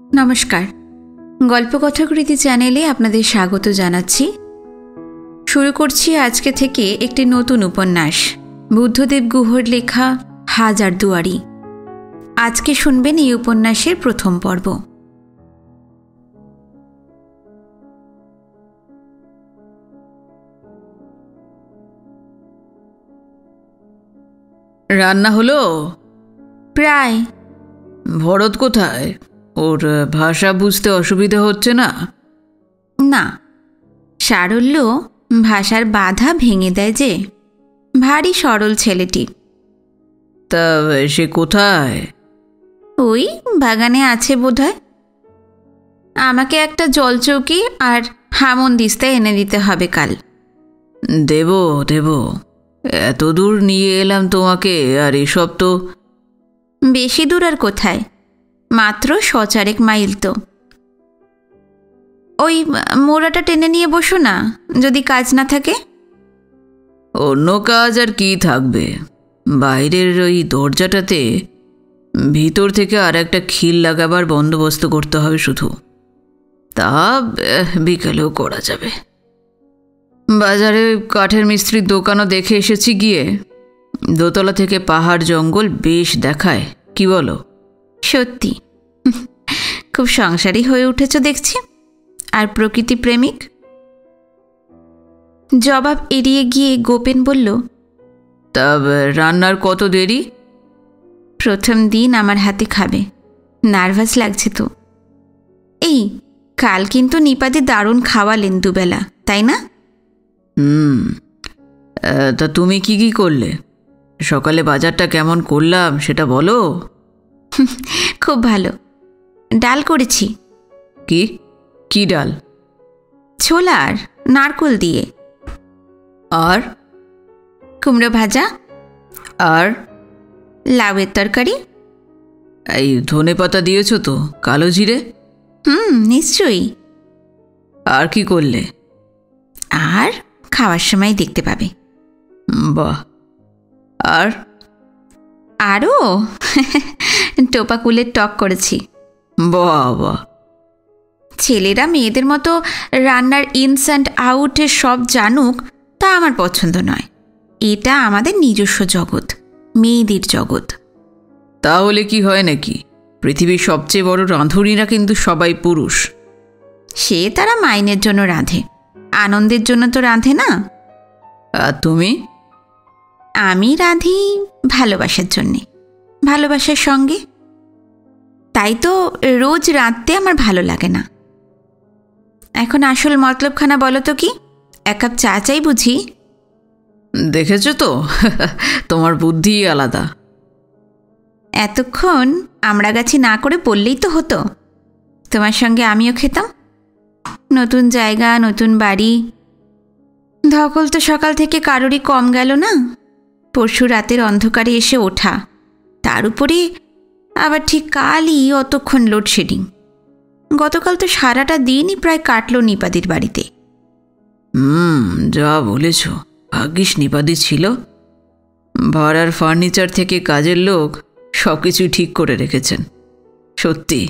নমস্কার, গল্পকথাকৃতি চ্যানেলে আপনাদের স্বাগত জানাচ্ছি। শুরু করছি আজকে থেকে একটি নতুন উপন্যাস, বুদ্ধদেব গুহর লেখা হাজারদুয়ারি। আজকে শুনবেন এই উপন্যাসের প্রথম পর্ব। রান্না হলো? প্রায়। ভরত কোথায়? ওর ভাষা বুঝতে অসুবিধা হচ্ছে না? না, সারল্য ভাষার বাধা ভেঙে দেয় যে। ভারী সরল ছেলেটি। তা সে কোথায়? ওই বাগানে আছে বোধহয়। আমাকে একটা জলচৌকি আর হামনদিস্তা এনে দিতে হবে কাল। দেব দেব, এত দূর নিয়ে এলাম তোমাকে, আর এসব তো। বেশি দূর আর কোথায়, মাত্র 100 মাইল তো। ওই মোড়াটা টেনে নিয়ে বসো না, যদি কাজ না থাকে। অন্য কাজ আর কি থাকবে? বাইরের ওই দরজাটাতে ভিতর থেকে আর একটা খিল লাগাবার বন্দোবস্ত করতে হবে শুধু। তা বিকেলেও করা যাবে। বাজারে কাঠের মিস্ত্রির দোকানও দেখে এসেছি গিয়ে। দোতলা থেকে পাহাড় জঙ্গল বেশ দেখায়, কি বলো? সত্যি খুব সংসারী হয়ে উঠেছ দেখছি, আর প্রকৃতি প্রেমিক। জবাব এড়িয়ে গিয়ে গোপেন বলল, তা রান্নার কত দেরি? প্রথম দিন আমার হাতে খাবে, নার্ভাস লাগছে তো। এই কাল কিন্তু নিপাদি দারুণ খাওয়ালেন দুবেলা, তাই না? তা তুমি কি কি করলে? সকালে বাজারটা কেমন করলাম সেটা বলো। খুব ভালো। ডাল করেছি। কি কি ডাল? ছোলার নারকোল দিয়ে। আর কুমড়ো ভাজা। আর লাউয়ের তরকারি। এই ধনে পাতা দিয়েছো তো? কালো জিরে? নিশ্চয়ই। আর কি করলে? আর খাওয়ার সময় দেখতে পাবে। বাহ। আর আরও টোপা কুলের টক করেছি। বাহ বাহ। ছেলেরা মেয়েদের মতো রান্নার ইনস অ্যান্ড আউটের সব জানুক তা আমার পছন্দ নয়। এটা আমাদের নিজস্ব জগৎ, মেয়েদের জগৎ। তাহলে কি হয় নাকি? পৃথিবীর সবচেয়ে বড় রাঁধুনিরা কিন্তু সবাই পুরুষ। সে তারা মাইনের জন্য রাঁধে, আনন্দের জন্য তো রাঁধে না। আর তুমি? আমি রাঁধি ভালোবাসার জন্যে, ভালোবাসার সঙ্গে। তাই তো রোজ রাঁধতে আমার ভালো লাগে না। এখন আসল মতলবখানা বলো তো কি? 1 কাপ চা চাই বুঝি? দেখেছো তো, তোমার বুদ্ধি আলাদা। এতক্ষণ আমড়াগাছি না করে বললেই তো হতো, তোমার সঙ্গে আমিও খেতাম। নতুন জায়গা, নতুন বাড়ি, ধকল তো সকাল থেকে কারোরই কম গেল না। পরশু রাতের অন্ধকারে এসে ওঠা, তার উপরে আবার ঠিক কালই অতক্ষণ লোডশেডিং। গতকাল তো সারাটা দিনই প্রায় কাটল নিপাদির বাড়িতে। যা বলেছ, ভাগ্যিস নিপাদি ছিল। ভাড়ার ফার্নিচার থেকে কাজের লোক সব কিছুই ঠিক করে রেখেছেন। সত্যি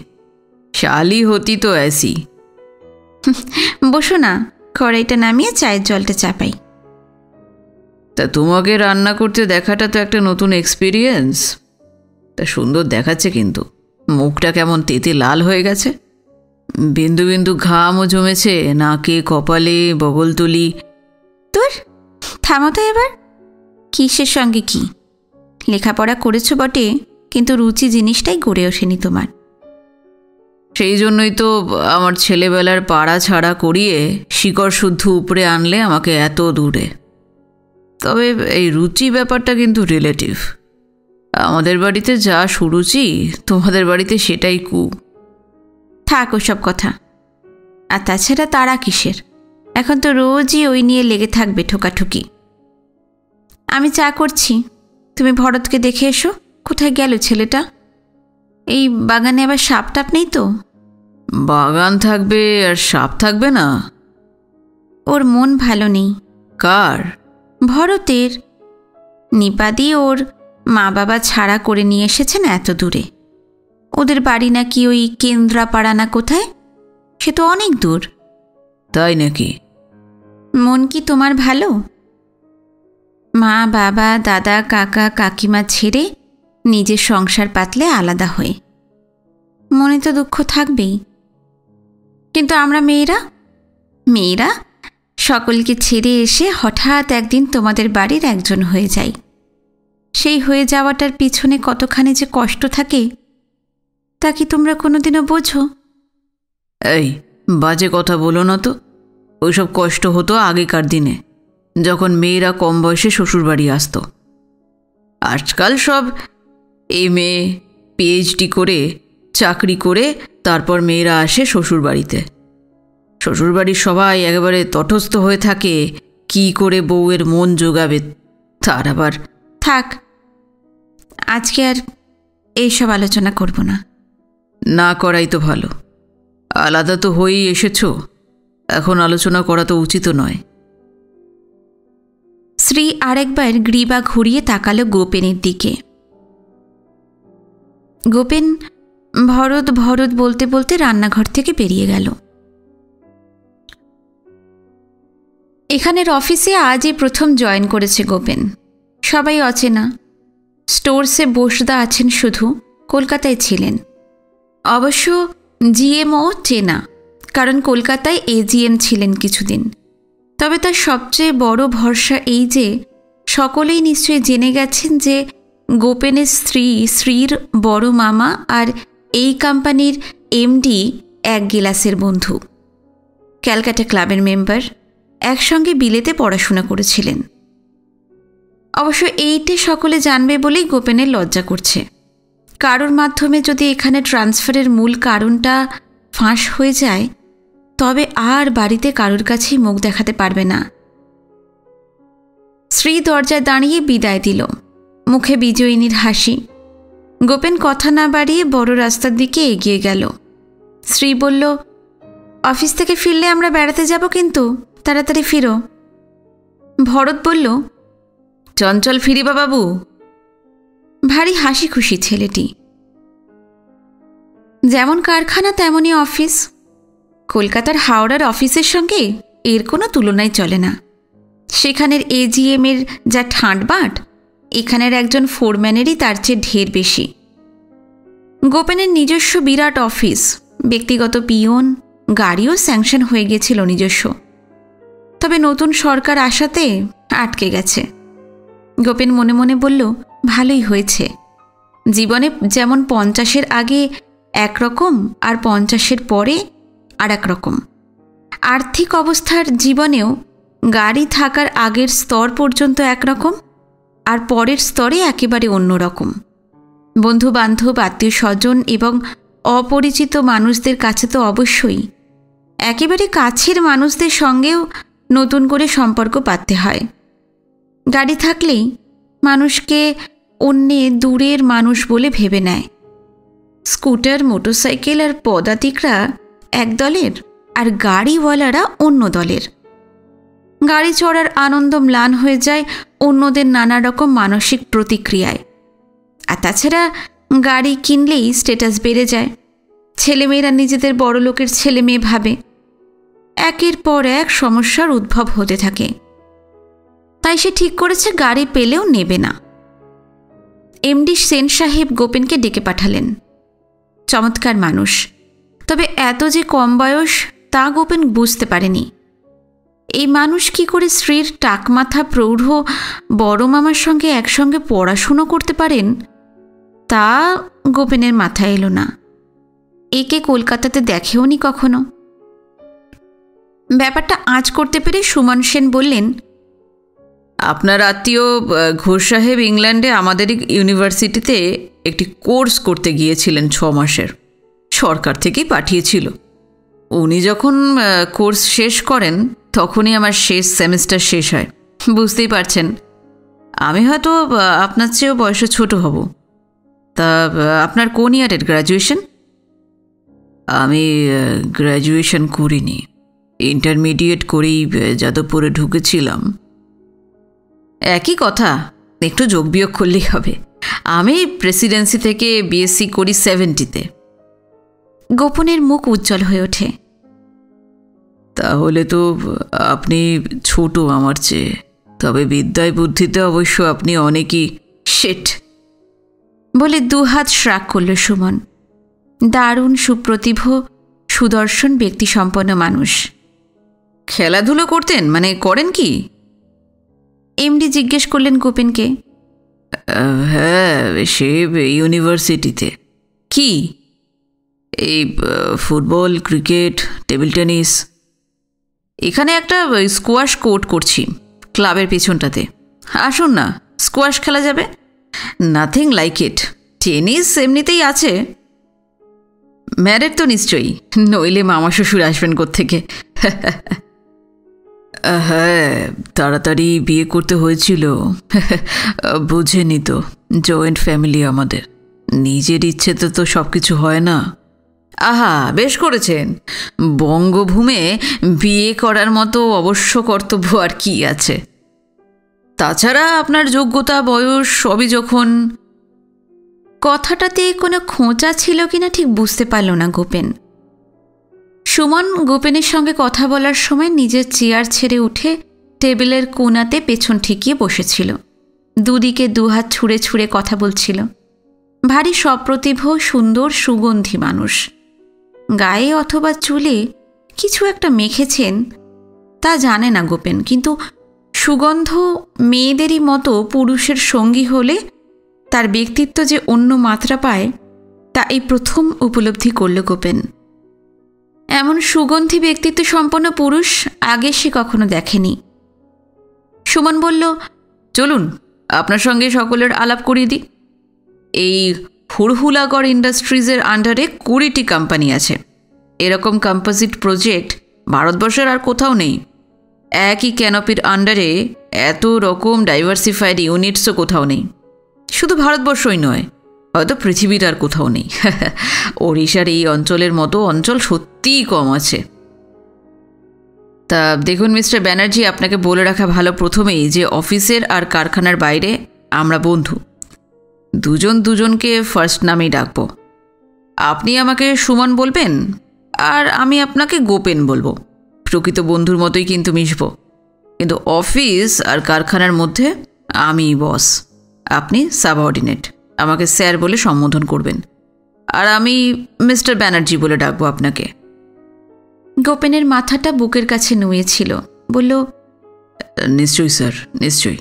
শালি হতি তো ऐसी। বসো না, কড়াইটা নামিয়ে চায়ের জলটা চাপাই। তা তোমাকে রান্না করতে দেখাটা তো একটা নতুন এক্সপিরিয়েন্স। তা সুন্দর দেখাচ্ছে, কিন্তু মুখটা কেমন তেতে লাল হয়ে গেছে। বিন্দু বিন্দু ঘামও জমেছে নাকে, কপালে, বগলতলি। তোর থামো তো এবার। কিসের সঙ্গে কি? লেখাপড়া করেছো বটে, কিন্তু রুচি জিনিসটাই গড়ে ওঠেনি তোমার। সেই জন্যই তো আমার ছেলেবেলার পাড়া ছাড়া করিয়ে শিকড় শুদ্ধ উপরে আনলে আমাকে এত দূরে। তবে এই রুচি ব্যাপারটা কিন্তু রিলেটিভ। আমাদের বাড়িতে যা সুরুচি, তোমাদের বাড়িতে সেটাই কু। থাক ওসব কথা। আর তাছাড়া তারা কিসের? এখন তো রোজই ওই নিয়ে লেগে থাকবে ঠোকাঠুকি। আমি চা করছি, তুমি ভরতকে দেখে এসো। কোথায় গেল ছেলেটা? এই বাগানে আবার সাপ টাপ নেই তো? বাগান থাকবে আর সাপ থাকবে না? ওর মন ভালো নেই। কার? ভরতের। নিপাদি ওর মা বাবা ছাড়া করে নিয়ে এসেছেন এত দূরে। ওদের বাড়ি নাকি ওই কেন্দ্রাপাড়া না কোথায়, সে তো অনেক দূর। তাই নাকি? মন কি তোমার ভালো? মা বাবা দাদা কাকা কাকিমা ছেড়ে নিজের সংসার পাতলে আলাদা হয়ে মনে তো দুঃখ থাকবেই। কিন্তু আমরা মেয়েরা সকলকে ছেড়ে এসে হঠাৎ একদিন তোমাদের বাড়ির একজন হয়ে যাই। সেই হয়ে যাওয়াটার পিছনে কতখানি যে কষ্ট থাকে তা কি তোমরা কোনোদিনও বোঝো? এই বাজে কথা বলো না তো। ওইসব কষ্ট হতো আগেকার দিনে, যখন মেয়েরা কম বয়সে শ্বশুরবাড়ি আসতো। আজকাল সব MA PhD করে চাকরি করে তারপর মেয়েরা আসে শ্বশুরবাড়িতে। শ্বশুরবাড়ির সবাই একেবারে তটস্থ হয়ে থাকে কি করে বউয়ের মন জোগাবে। তার আবার থাক, আজকে আর এইসব আলোচনা করব না। না করাই তো ভালো। আলাদা তো হয়েই এসেছো, এখন আলোচনা করা তো উচিত নয়। শ্রী আরেকবার গ্রীবা ঘুরিয়ে তাকালো গোপেনের দিকে। গোপেন ভরত ভরত বলতে বলতে রান্নাঘর থেকে বেরিয়ে গেল। এখানের অফিসে আজই প্রথম জয়েন করেছে গোপেন। সবাই অচেনা। স্টোরসে বসদা আছেন শুধু, কলকাতায় ছিলেন। অবশ্য GMও চেনা, কারণ কলকাতায় AGM ছিলেন কিছুদিন। তবে তার সবচেয়ে বড় ভরসা এই যে সকলেই নিশ্চয়ই জেনে গেছেন যে গোপেনের স্ত্রী শ্রীর বড় মামা আর এই কোম্পানির MD এক গিলাসের বন্ধু, ক্যালকাটা ক্লাবের মেম্বার, একসঙ্গে বিলেতে পড়াশোনা করেছিলেন। অবশ্য এইটা সকলে জানবে বলেই গোপেনের লজ্জা করছে। কারোর মাধ্যমে যদি এখানে ট্রান্সফারের মূল কারণটা ফাঁস হয়ে যায় তবে আর বাড়িতে কারোর কাছেই মুখ দেখাতে পারবে না। শ্রী দরজায় দাঁড়িয়ে বিদায় দিল, মুখে বিজয়িনীর হাসি। গোপেন কথা না বাড়িয়ে বড় রাস্তার দিকে এগিয়ে গেল। শ্রী বলল, অফিস থেকে ফিরলে আমরা বেড়াতে যাব, কিন্তু তাড়াতাড়ি ফিরো। ভরত বলল, চঞ্চল ফিরিবা বাবু। ভারী হাসি খুশি ছেলেটি। যেমন কারখানা তেমনই অফিস। কলকাতার হাওড়ার অফিসের সঙ্গে এর কোনো তুলনাই চলে না। সেখানের AGM-এর যা ঠাঁটবাঁট, এখানের একজন ফোরম্যানেরই তার চেয়ে ঢের বেশি। গোপেনের নিজস্ব বিরাট অফিস, ব্যক্তিগত পিয়ন, গাড়িও স্যাংশন হয়ে গেছিল নিজস্ব। তবে নতুন সরকার আসাতে আটকে গেছে। গোপেন মনে মনে বলল, ভালোই হয়েছে। জীবনে যেমন 50-এর আগে একরকম আর 50-এর পরে আর এক রকম, আর্থিক অবস্থার জীবনেও গাড়ি থাকার আগের স্তর পর্যন্ত একরকম আর পরের স্তরে একেবারে অন্যরকম। বন্ধু বান্ধব, আত্মীয় স্বজন এবং অপরিচিত মানুষদের কাছে তো অবশ্যই, একেবারে কাছের মানুষদের সঙ্গেও নতুন করে সম্পর্ক পাততে হয়। গাড়ি থাকলেই মানুষকে অন্যে দূরের মানুষ বলে ভেবে নেয়। স্কুটার, মোটরসাইকেল আর পদাতিকরা এক দলের আর গাড়িওয়ালারা অন্য দলের। গাড়ি চড়ার আনন্দ ম্লান হয়ে যায় অন্যদের নানা রকম মানসিক প্রতিক্রিয়ায়। আর তাছাড়া গাড়ি কিনলেই স্ট্যাটাস বেড়ে যায়। ছেলেমেয়েরা নিজেদের বড় লোকের ছেলে মেয়ে ভাবে। একের পর এক সমস্যার উদ্ভব হতে থাকে। তাই সে ঠিক করেছে গাড়ি পেলেও নেবে না। MD সেন সাহেব গোপেনকে ডেকে পাঠালেন। চমৎকার মানুষ, তবে এত যে কম বয়স তা গোপেন বুঝতে পারেনি। এই মানুষ কি করে স্ত্রীর টাকমাথা প্রৌঢ় বড় মামার সঙ্গে একসঙ্গে পড়াশুনো করতে পারেন তা গোপেনের মাথায় এলো না। একে কলকাতাতে দেখেওনি কখনো। ব্যাপারটা আঁচ করতে পেরে সুমন সেন বললেন, আপনার আত্মীয় ঘোষ সাহেব ইংল্যান্ডে আমাদের ইউনিভার্সিটিতে একটি কোর্স করতে গিয়েছিলেন 6 মাসের, সরকার থেকেই পাঠিয়েছিল। উনি যখন কোর্স শেষ করেন তখনই আমার শেষ সেমিস্টার শেষ হয়। বুঝতেই পারছেন, আমি হয়তো আপনার চেয়েও বয়সে ছোট হব। তা আপনার কোন ইয়ারের গ্র্যাজুয়েশন? আমি গ্র্যাজুয়েশন করিনি, ইন্টারমিডিয়েট করেই যাদবপুরে ঢুকেছিলাম। একই কথা, একটু যোগ বিয়োগ করলেই হবে। আমি প্রেসিডেন্সি থেকে বিএসসি করি 70-তে। গোপনের মুখ উজ্জ্বল হয়ে ওঠে। তাহলে তো আপনি ছোট আমার চেয়ে, তবে বিদ্যায় বুদ্ধিতে অবশ্য আপনি অনেকই শেট বলে দুহাত শ্রাগ করল সুমন। দারুণ সুপ্রতিভ সুদর্শন ব্যক্তিসম্পন্ন মানুষ। খেলাধুলো করতেন, মানে করেন কি? এমডি জিজ্ঞেস করলেন গোপেনকে। হ্যাঁ, সে ইউনিভার্সিটিতে। কি? এই ফুটবল, ক্রিকেট, টেবিল টেনিস। এখানে একটা স্কোয়াশ কোর্ট করছি ক্লাবের পিছনটাতে। আসুন না, স্কোয়াশ খেলা যাবে। Nothing like it. টেনিস এমনিতেই আছে। ম্যারেড তো নিশ্চয়ই, নইলে মামা শ্বশুর আসবেন কোত্থেকে। হ্যাঁ, তাড়াতাড়ি বিয়ে করতে হয়েছিল। বুঝেনি তো, জয়েন্ট ফ্যামিলি আমাদের। নিজের ইচ্ছেতে তো সব কিছু হয় না। আহা, বেশ করেছেন। বঙ্গভূমে বিয়ে করার মতো অবশ্য কর্তব্য আর কি আছে? তাছাড়া আপনার যোগ্যতা, বয়স সবই যখন। কথাটাতে কোনো খোঁচা ছিল কিনা ঠিক বুঝতে পারল না গোপেন। সুমন গোপেনের সঙ্গে কথা বলার সময় নিজের চেয়ার ছেড়ে উঠে টেবিলের কোণাতে পেছন ঠেকিয়ে বসেছিল। দুদিকে দুহাত ছুঁড়ে ছুঁড়ে কথা বলছিল। ভারী সপ্রতিভ, সুন্দর, সুগন্ধি মানুষ। গায়ে অথবা চুলে কিছু একটা মেখেছেন, তা জানে না গোপেন, কিন্তু সুগন্ধ মেয়েদেরই মতো পুরুষের সঙ্গী হলে তার ব্যক্তিত্ব যে অন্য মাত্রা পায়, তা এই প্রথম উপলব্ধি করল গোপেন। এমন সুগন্ধি ব্যক্তিত্ব সম্পন্ন পুরুষ আগে সে কখনো দেখেনি। সুমন বলল, চলুন আপনার সঙ্গে সকলের আলাপ করিয়ে দিই। এই হুড়হুলাগড় ইন্ডাস্ট্রিজের আন্ডারে 20টি কোম্পানি আছে। এরকম কম্পোজিট প্রজেক্ট ভারতবর্ষের আর কোথাও নেই। একই ক্যানোপির আন্ডারে এত রকম ডাইভার্সিফাইড ইউনিটসও কোথাও নেই। শুধু ভারতবর্ষই নয়, হয়তো পৃথিবীর আর কোথাও নেই। ওড়িশার এই অঞ্চলের মতো অঞ্চল সত্যিই কম আছে। তা দেখুন মিস্টার ব্যানার্জি, আপনাকে বলে রাখা ভালো প্রথমেই যে অফিসের আর কারখানার বাইরে আমরা বন্ধু। দুজন দুজনকে ফার্স্ট নামেই ডাকব। আপনি আমাকে সুমন বলবেন, আর আমি আপনাকে গোপেন বলবো। প্রকৃত বন্ধুর মতোই কিন্তু মিশব। কিন্তু অফিস আর কারখানার মধ্যে আমি বস, আপনি সাবঅর্ডিনেট। আমাকে স্যার বলে সম্বোধন করবেন, আর আমি মিস্টার ব্যানার্জি বলে ডাকবো আপনাকে। গোপেনের মাথাটা বুকের কাছে নুয়েছিল। বলল, নিশ্চয়ই স্যার, নিশ্চয়ই।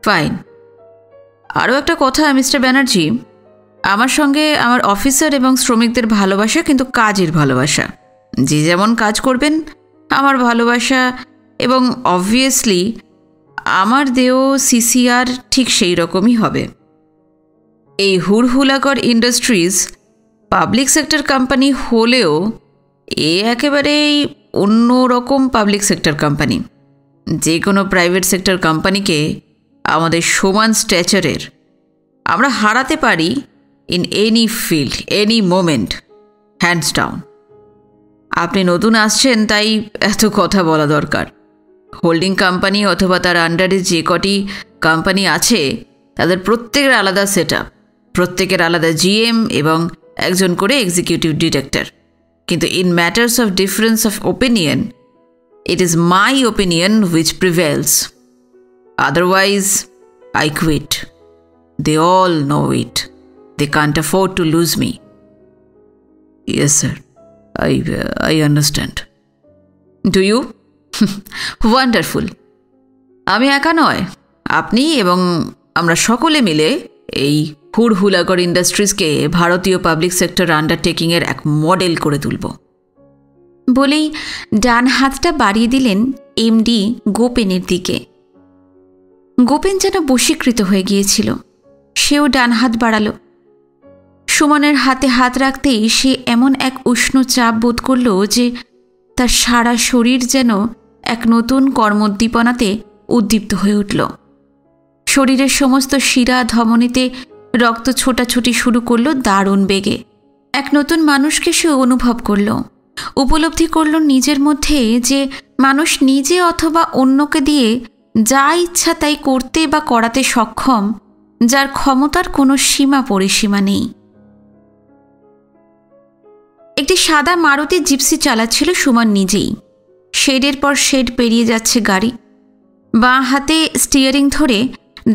ফাইন। আরও একটা কথা মিস্টার ব্যানার্জি, আমার সঙ্গে আমার অফিসার এবং শ্রমিকদের ভালোবাসা কিন্তু কাজের ভালোবাসা। যে যেমন কাজ করবেন আমার ভালোবাসা, এবং অবভিয়াসলি আমার দেও সিসিআর ঠিক সেই রকমই হবে। এই হুড়হুলাগড় ইন্ডাস্ট্রিজ পাবলিক সেক্টর কোম্পানি হলেও এ একেবারেই অন্য রকম পাবলিক সেক্টর কোম্পানি। যে কোনো প্রাইভেট সেক্টর কোম্পানিকে আমাদের সমান স্ট্যাচারের আমরা হারাতে পারি in any field, any moment, hands down. আপনি নতুন আসছেন তাই এত কথা বলা দরকার। হোল্ডিং কোম্পানি অথবা তার আন্ডারে যে কটি কোম্পানি আছে তাদের প্রত্যেকের আলাদা সেট আপ, প্রত্যেকের আলাদা জিএম এবং একজন করে এক্সিকিউটিভ ডিরেক্টর। কিন্তু in matters of difference of opinion, it is my opinion which prevails. Otherwise I quit. They all know it. They can't afford to lose me. Yes, sir. I understand. Do you? Wonderful. আমি একা নয়, আপনি এবং আমরা সকলে মিলে এই হুড়হুলাগড় ইন্ডাস্ট্রিজকে ভারতীয় পাবলিক সেক্টর আন্ডারটেকিংয়ের এক মডেল করে তুলব। বলেই ডান হাতটা বাড়িয়ে দিলেন এমডি গোপেনের দিকে। গোপেন যেন বশীকৃত হয়ে গিয়েছিল। সেও ডান হাত বাড়াল। সুমনের হাতে হাত রাখতেই সে এমন এক উষ্ণ চাপ বোধ করল যে তার সারা শরীর যেন এক নতুন কর্মোদ্দীপনাতে উদ্দীপ্ত হয়ে উঠল। শরীরের সমস্ত শিরা ধমনীতে রক্ত ছোটাছুটি শুরু করল দারুণ বেগে। এক নতুন মানুষকে সে অনুভব করল, উপলব্ধি করল নিজের মধ্যে যে মানুষ নিজে অথবা অন্যকে দিয়ে যা ইচ্ছা তাই করতে বা করাতে সক্ষম, যার ক্ষমতার কোনো সীমা পরিসীমা নেই। একটি সাদা মারুতি জিপসি চালাচ্ছিল সুমন নিজেই। শেডের পর শেড পেরিয়ে যাচ্ছে গাড়ি। বাঁ হাতে স্টিয়ারিং ধরে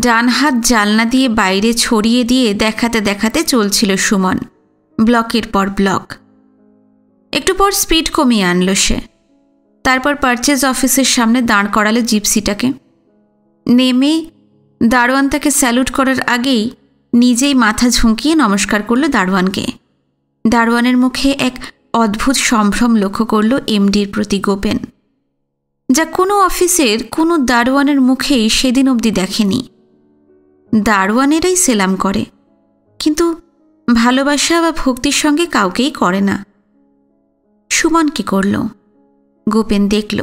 ডান হাত জানলা দিয়ে বাইরে ছড়িয়ে দিয়ে দেখাতে দেখাতে চলছিল সুমন, ব্লকের পর ব্লক। একটু পর স্পিড কমিয়ে আনল সে। তারপর পারচেজ অফিসের সামনে দাঁড় করালো জিপসিটাকে। নেমে দারোয়ান তাকে স্যালুট করার আগেই নিজেই মাথা ঝুঁকিয়ে নমস্কার করল দারোয়ানকে। দারোয়ানের মুখে এক অদ্ভুত সম্ভ্রম লক্ষ্য করল এমডির প্রতি গোপেন, যা কোনো অফিসের কোনো দারোয়ানের মুখেই সেদিন অবধি দেখেনি। দারোয়ানেরাই সেলাম করে, কিন্তু ভালোবাসা বা ভক্তির সঙ্গে কাউকেই করে না। সুমন কি করল? গোপেন দেখল।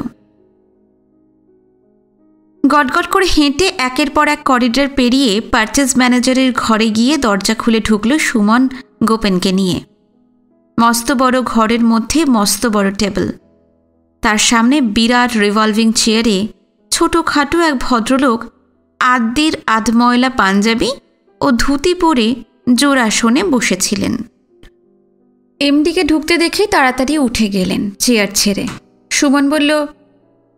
গটগট করে হেঁটে একের পর এক করিডর পেরিয়ে পারচেজ ম্যানেজারের ঘরে গিয়ে দরজা খুলে ঢুকল সুমন গোপেনকে নিয়ে। মস্ত বড় ঘরের মধ্যে মস্ত বড় টেবিল, তার সামনে বিরাট রিভলভিং চেয়ারে ছোটোখাটো এক ভদ্রলোক আদ্যির আধময়লা পাঞ্জাবি ও ধুতি পরে জোড়াসনে বসেছিলেন। এমডিকে ঢুকতে দেখে তাড়াতাড়ি উঠে গেলেন চেয়ার ছেড়ে। সুমন বলল,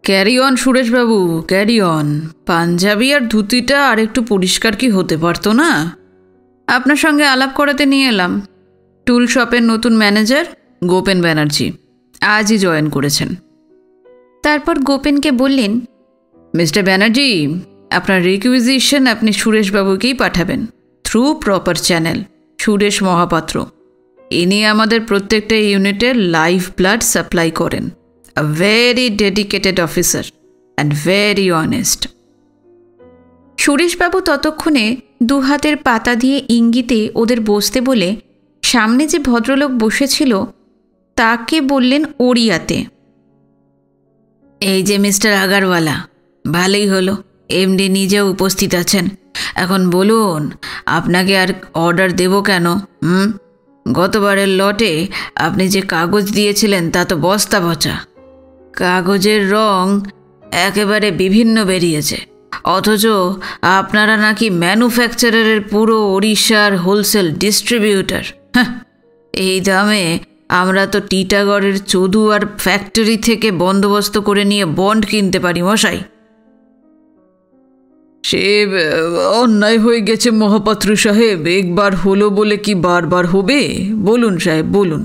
ক্যারি অন সুরেশবাবু, ক্যারি অন। পাঞ্জাবি আর ধুতিটা আর একটু পরিষ্কার কি হতে পারতো না? আপনার সঙ্গে আলাপ করাতে নিয়ে এলাম। টুল শপের নতুন ম্যানেজার গোপেন ব্যানার্জি আজই জয়েন করেছেন। তারপর গোপেনকে বললেন, মিস্টার ব্যানার্জি, আপনার রিকুইজিশন আপনি সুরেশবাবুকেই পাঠাবেন through proper channel. Suresh Mahapatra, ইনি আমাদের প্রত্যেকটা ইউনিটের লাইফ ব্লাড সাপ্লাই করেন। A very dedicated officer and very honest. সুরেশবাবু ততক্ষণে দুহাতের পাতা দিয়ে ইঙ্গিতে ওদের বসতে বলে সামনে যে ভদ্রলোক বসেছিল তাকে বললেন ওড়িয়াতে, এই যে মিস্টার আগারওয়ালা, ভালোই হলো এমডি নিজেও উপস্থিত আছেন। এখন বলুন, আপনাকে আর অর্ডার দেব কেন? গতবারের লটে আপনি যে কাগজ দিয়েছিলেন তা তো বস্তা পচা। কাগজের রং একেবারে বিভিন্ন বেরিয়েছে, অথচ আপনারা নাকি ম্যানুফ্যাকচারারের পুরো ওড়িশার হোলসেল ডিস্ট্রিবিউটর। এই দামে আমরা তো টিটাগড়ের চদুয়ার ফ্যাক্টরি থেকে বন্দোবস্ত করে নিয়ে বন্ড কিনতে পারি মশাই। সে অন্যায় হয়ে গেছে মহাপাত্র সাহেব, একবার হলো বলে কি বারবার হবে? বলুন সাহেব, বলুন।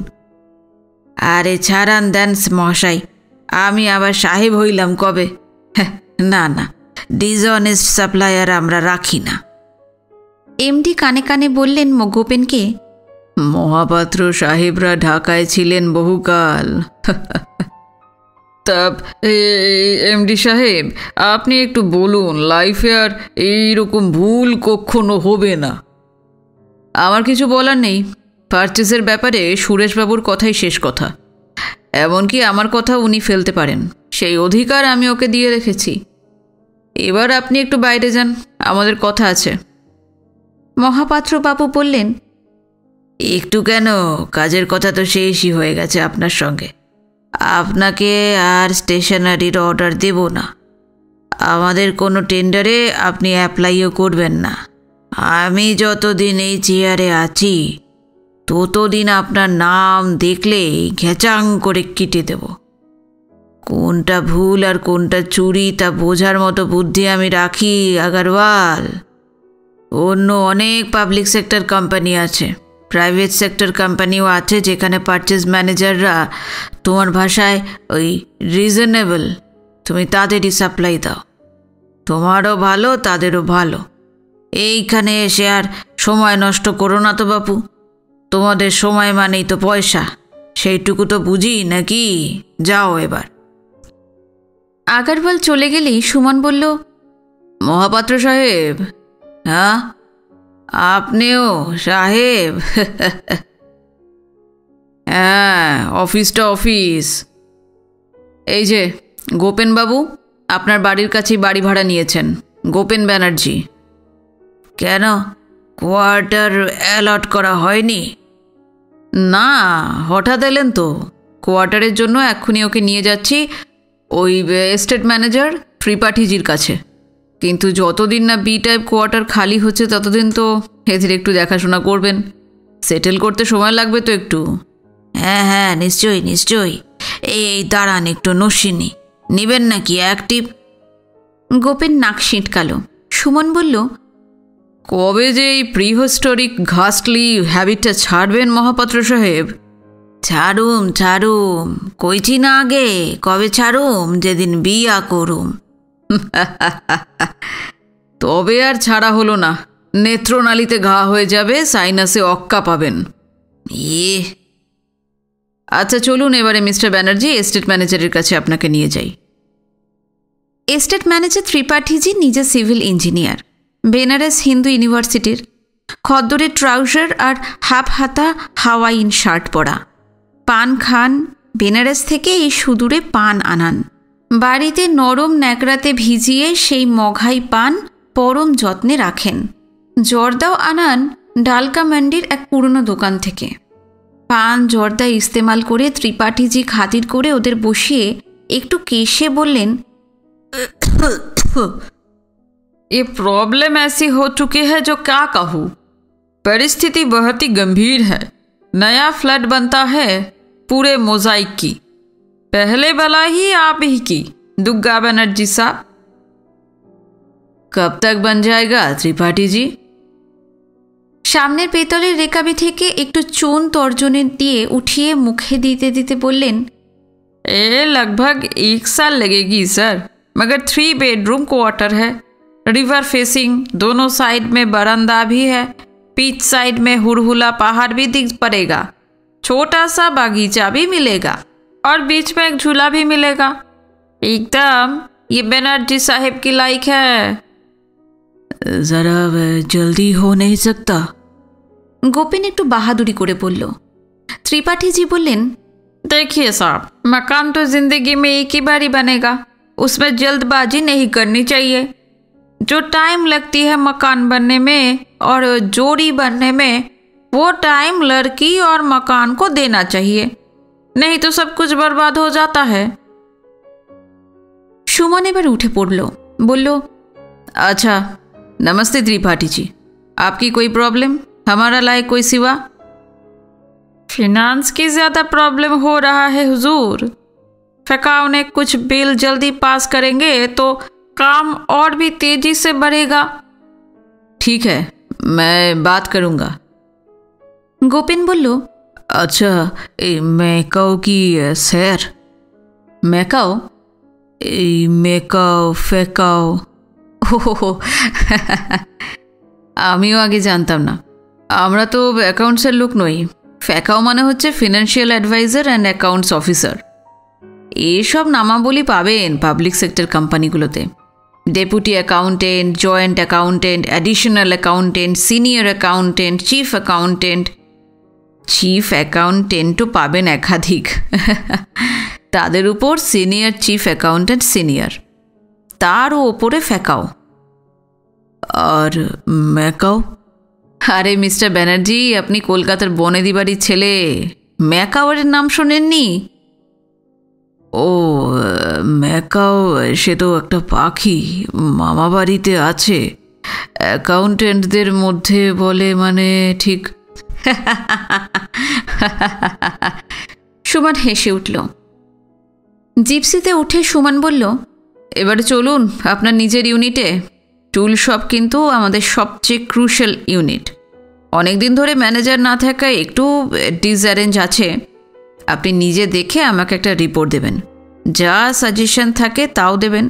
আরে ছাড়ান দেন মশাই, আমি আবার সাহেব হইলাম কবে? না না, ডিসঅনেস্ট সাপ্লায়ার আমরা রাখি না। এমডি কানে কানে বললেন গোপেনকে, মহাপাত্র সাহেবরা ঢাকায় ছিলেন বহুকাল। তা এমডি সাহেব, আপনি একটু বলুন, লাইফে আর এইরকম ভুল কখনো হবে না। আমার কিছু বলার নেই। পারচেসের ব্যাপারে সুরেশবাবুর কথাই শেষ কথা। এমনকি আমার কথা উনি ফেলতে পারেন, সেই অধিকার আমি ওকে দিয়ে রেখেছি। এবার আপনি একটু বাইরে যান, আমাদের কথা আছে। মহাপাত্র বাবু বললেন, একটু কেন, কাজের কথা তো শেষই হয়ে গেছে আপনার সঙ্গে। আপনাকে আর স্টেশনারির অর্ডার দেব না। আমাদের কোনো টেন্ডারে আপনি অ্যাপ্লাইও করবেন না। আমি যতদিন এই চেয়ারে আছি ততদিন আপনার নাম দেখলেই ঘেচাং করে কেটে দেব। কোনটা ভুল আর কোনটা চুরি তা বোঝার মতো বুদ্ধি আমি রাখি আগারওয়াল। অন্য অনেক পাবলিক সেক্টর কোম্পানি আছে, প্রাইভেট সেক্টর কোম্পানিও আছে, যেখানে পারচেজ ম্যানেজাররা তোমার ভাষায় ওই রিজনেবল, তুমি তাদেরই সাপ্লাই দাও। তোমারও ভালো, তাদেরও ভালো। এইখানে এসে আর সময় নষ্ট করো না তো বাপু। তোমাদের সময় মানেই তো পয়সা, সেইটুকু তো বুঝি নাকি? যাও এবার। আগারওয়াল চলে গেলেই সুমন বলল, মহাপাত্র সাহেব। হ্যাঁ, আপনিও সাহেব? হ্যাঁ, অফিসটা অফিস। এই যে গোপেনবাবু আপনার বাড়ির কাছেই বাড়ি ভাড়া নিয়েছেন, গোপেন ব্যানার্জি। কেন, কোয়ার্টার অ্যালট করা হয়নি? না, হঠাৎ এলেন তো। কোয়ার্টারের জন্য এক্ষুনি ওকে নিয়ে যাচ্ছি ওই এস্টেট ম্যানেজার ত্রিপাঠীজির কাছে। কিন্তু যতদিন না বি টাইপ কোয়ার্টার খালি হচ্ছে ততদিন তো এদের একটু দেখাশোনা করবেন। সেটেল করতে সময় লাগবে তো একটু। হ্যাঁ হ্যাঁ, নিশ্চয়ই নিশ্চয়ই। এই দাঁড়ান, একটু নসিনী নেবেন নাকি অ্যাক্টিভ? গোপেন নাক সিঁটকালো। সুমন বলল, কবে যে এই প্রিহিস্টোরিক ঘাস্টলি হ্যাবিটটা ছাড়বেন মহাপাত্র সাহেব? ছাড়ুম ছাড়ুম, কইছি না আগে কবে ছাড়ুম? যেদিন বিয়া করুম। তবে আর ছাড়া হলো না, নেত্রনালীতে ঘা হয়ে যাবে, সাইনাসে অক্কা পাবেন। ইয়ে, আচ্ছা চলুন এবারে মিস্টার ব্যানার্জি, এস্টেট ম্যানেজারের কাছে আপনাকে নিয়ে যাই। এস্টেট ম্যানেজার ত্রিপাঠীজি নিজে সিভিল ইঞ্জিনিয়ার, বেনারস হিন্দু ইউনিভার্সিটির। খদ্দরের ট্রাউজার আর হাফ হাতা হাওয়াইন শার্ট পরা। পান খান, বেনারস থেকে এই সুদূরে পান আনান। বাড়িতে নরম ন্যাকড়াতে ভিজিয়ে সেই মঘাই পান পরম যত্নে রাখেন। জর্দাও আনান ডালকা মান্ডির এক পুরনো দোকান থেকে। পান জর্দা ইস্তেমাল করে ত্রিপাঠীজি খাতির করে ওদের বসিয়ে একটু কেশে বললেন, ये प्रॉब्लम ऐसी हो चुकी है जो क्या कहूँ। परिस्थिति बहुत ही गंभीर है। नया फ्लड बनता है पूरे मोजाइक की। पहले भला ही आप ही की, दुग्गा बनर्जी साहब। कब तक बन जाएगा त्रिपाठी जी? সামনের পেতলের রেকাবি থেকে একটু চুন তর্জনে দিয়ে উঠিয়ে মুখে দিতে দিতে বললেন, ये लगभग 1 साल लगेगी सर, मगर 3 बेडरूम क्वार्टर है, रिवर फेसिंग, दोनों साइड में बरामदा भी है, बीच साइड में हुरहुला पहाड़ भी दिख पड़ेगा, छोटा सा बागीचा भी मिलेगा और बीच में एक झूला भी मिलेगा। एकदम ये बनर्जी साहब की लायक है। जरा जल्दी हो नहीं सकता? গোপেন একটু বাহাদুরি করে বলল। ত্রিপাঠীজি বললেন, देखिए साहब, मकान तो जिंदगी में एक ही बार ही बनेगा, उसमें जल्दबाजी नहीं करनी चाहिए। जो टाइम लगती है मकान बनने में और जोड़ी बनने में, वो टाइम लड़की और मकान को देना चाहिए, नहीं तो सब कुछ बर्बाद हो जाता है। সুমন এবার উঠে পড়ল, বলল, अच्छा नमस्ते त्रिपाठी जी, आपकी कोई प्रॉब्लम? हमारा लायक कोई सिवा? फिनांस की ज़्यादा प्रॉब्लम हो रहा है हुजूर। फकाओ ने कुछ बिल जल्दी पास करेंगे तो काम और भी तेजी से बढ़ेगा। ठीक है, मैं बात करूँगा। গোপেন বলল, अच्छा मैकाओ की सैर? मैकाओ? মেকাও ফেকাও, ও আমিও আগে জানতাম না। আমরা তো অ্যাকাউন্টসের লোক নই। ফ্যাকাও মানে হচ্ছে financial adviser and accounts officer. এসব নামাবলি পাবেন পাবলিক সেক্টর কোম্পানিগুলোতে। Deputy accountant, joint accountant, additional accountant, senior accountant, chief accountant. Chief অ্যাকাউন্টেন্টও পাবেন একাধিক। তাদের উপর সিনিয়র চিফ অ্যাকাউন্টেন্ট সিনিয়র, তারও ওপরে ফ্যাকাও। আর ম্যাকাও? আরে মিস্টার ব্যানার্জি, আপনি কলকাতার বনেদি বাড়ির ছেলে, ম্যাকাওয়ের নাম শোনেননি? ও ম্যাকাও, সে তো একটা পাখি, মামা বাড়িতে আছে। অ্যাকাউন্টেন্টদের মধ্যে বলে মানে ঠিক। সুমন হেসে উঠল। জিপসিতে উঠে সুমন বলল, এবারে চলুন আপনার নিজের ইউনিটে। টুল শপ কিন্তু আমাদের সবচেয়ে ক্রুশাল ইউনিট। অনেক দিন ধরে ম্যানেজার না থাকায় একটু ডিসঅ্যারেঞ্জ আছে। আপনি নিজে দেখে আমাকে একটা রিপোর্ট দেবেন, যা সাজেশন থাকে তাও দেবেন।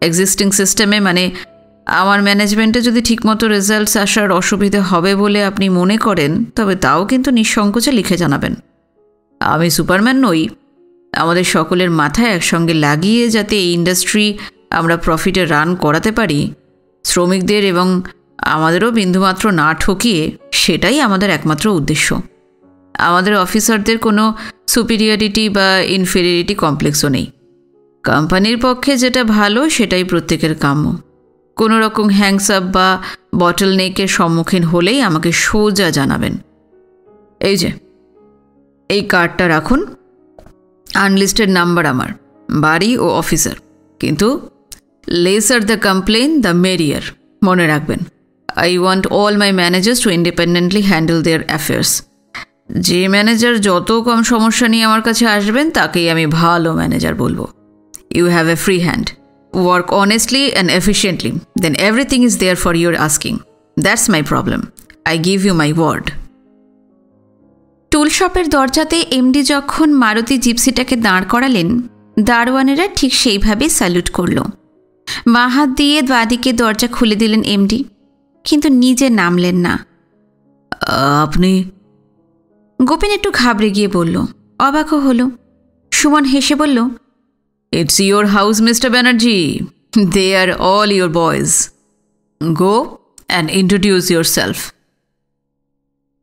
এক্সিস্টিং সিস্টেমে মানে আমার ম্যানেজমেন্টে যদি ঠিকমতো রেজাল্টস আসার অসুবিধে হবে বলে আপনি মনে করেন, তবে তাও কিন্তু নিঃসংকোচে লিখে জানাবেন। আমি সুপারম্যান নই। আমাদের সকলের মাথায় একসঙ্গে লাগিয়ে যাতে এই ইন্ডাস্ট্রি আমরা প্রফিটে রান করাতে পারি, শ্রমিকদের এবং আমাদেরও বিন্দুমাত্র না ঠকিয়ে, সেটাই আমাদের একমাত্র উদ্দেশ্য। আমাদের অফিসারদের কোনো সুপিরিয়রিটি বা ইনফেরিয়রিটি কমপ্লেক্সও নেই। কোম্পানির পক্ষে যেটা ভালো সেটাই প্রত্যেকের কাম্য। কোনো রকম হ্যাংস আপ বা বটল নেকের সম্মুখীন হলেই আমাকে সোজা জানাবেন। এই যে এই কার্ডটা রাখুন, আনলিস্টেড নাম্বার আমার, বাড়ি ও অফিসার, কিন্তু lesser the complain the merrier. মনে রাখবেন, I want all my managers to independently handle their affairs. যে ম্যানেজার যত কম সমস্যা নিয়ে আমার কাছে আসবেন তাকেই আমি ভালো ম্যানেজার বলবো। You have a free hand, work honestly and efficiently, then everything is there for your asking. That's my problem, I give you my word. Tool শপের দরজাতে এমডি যখন মারুতি জিপসিটাকে দাঁড় করালেন, দারোয়ানেরা ঠিক সেইভাবেই স্যালুট করল। বাঁ হাত দিয়ে বাঁদিকে দরজা খুলে দিলেন এমডি, কিন্তু নিজে নামলেন না। আপনি? গোপেন একটু ঘাবড়ে গিয়ে বলল। অবাকও হলো। সুমন হেসে বলল, it's your house mister Banerjee, they are all your boys. Go and introduce yourself.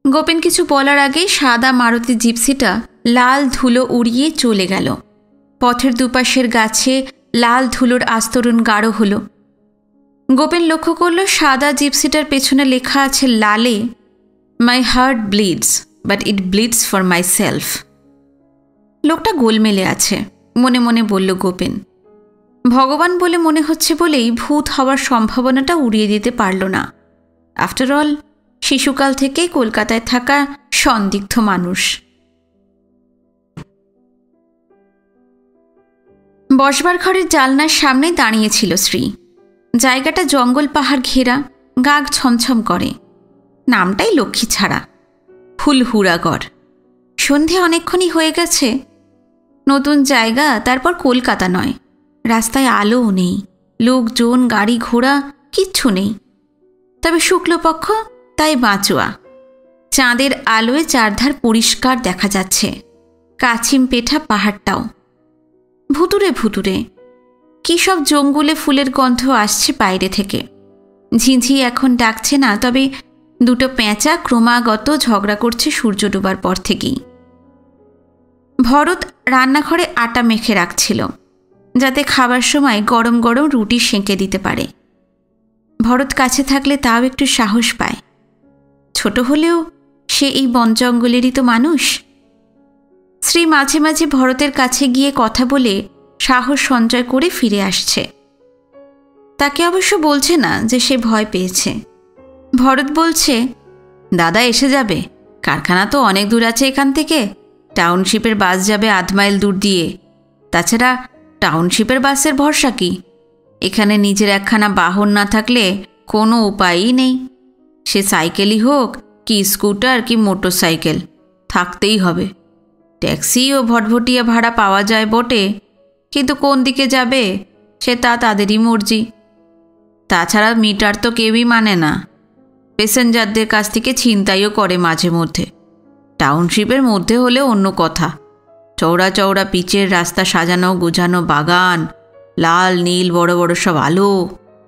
Gopen কিছু বলার আগেই সাদা মারুতি জিপসিটা লাল ধুলো উড়িয়ে চলে গেল। পথের দুপাশের গাছে লাল ধুলোর আস্তরণ গাঢ় হলো। গোপেন লক্ষ্য করল সাদা জিপসিটার পেছনে লেখা আছে লালে, my heart bleeds but it bleeds for myself. লোকটা গোলমেলে আছে, মনে মনে বলল গোপেন। ভগবান বলে মনে হচ্ছে বলেই ভূত হওয়ার সম্ভাবনাটা উড়িয়ে দিতে পারল না। আফটার অল, শিশুকাল থেকে কলকাতায় থাকা সন্দিগ্ধ মানুষ। বসবার ঘরের জালনার সামনে দাঁড়িয়েছিল শ্রী। জায়গাটা জঙ্গল পাহাড় ঘেরা, গাগ ছমছম করে। নামটাই লক্ষ্মী ছাড়া, ফুলহুড়াগড়। সন্ধে অনেকক্ষণই হয়ে গেছে। নতুন জায়গা, তারপর কলকাতা নয়। রাস্তায় আলোও নেই, লোকজন, গাড়ি ঘোড়া কিচ্ছু নেই। তবে শুক্লপক্ষ, তাই বাঁচোয়া। চাঁদের আলোয় চারধার পরিষ্কার দেখা যাচ্ছে, কাছিম পেঠা পাহাড়টাও। ভুতুরে ভুতুরে কী সব জঙ্গলে ফুলের গন্ধ আসছে বাইরে থেকে। ঝিঁঝি এখন ডাকছে না, তবে দুটো পেঁচা ক্রমাগত ঝগড়া করছে সূর্য ডোবার পর থেকেই। ভরত রান্নাঘরে আটা মেখে রাখছিল, যাতে খাবার সময় গরম গরম রুটি সেঁকে দিতে পারে। ভরত কাছে থাকলে তাও একটু সাহস পায়। ছোট হলেও সে এই বন জঙ্গলেরই তো মানুষ। শ্রী মাঝে মাঝে ভরতের কাছে গিয়ে কথা বলে সাহস সঞ্চয় করে ফিরে আসছে। তাকে অবশ্য বলছে না যে সে ভয় পেয়েছে। ভরত বলছে, দাদা এসে যাবে, কারখানা তো অনেক দূর আছে এখান থেকে। টাউনশিপের বাস যাবে 8 মাইল দূর দিয়ে। তাছাড়া টাউনশিপের বাসের ভরসা কি? এখানে নিজের একখানা বাহন না থাকলে কোনো উপায়ই নেই। সে সাইকেলই হোক কি স্কুটার কি মোটর সাইকেল, থাকতেই হবে। ট্যাক্সি ও ভটভটিয়া ভাড়া পাওয়া যায় বটে, কিন্তু কোন দিকে যাবে সে তা তাদেরই মর্জি। তাছাড়া মিটার তো কেউই মানে না। প্যাসেঞ্জারদের কাছ থেকে ছিনতাইও করে মাঝে মধ্যে। টাউনশিপের মধ্যে হলে অন্য কথা। চওড়া চওড়া পিচের রাস্তা, সাজানো গোছানো বাগান, লাল নীল বড় বড় সব আলো।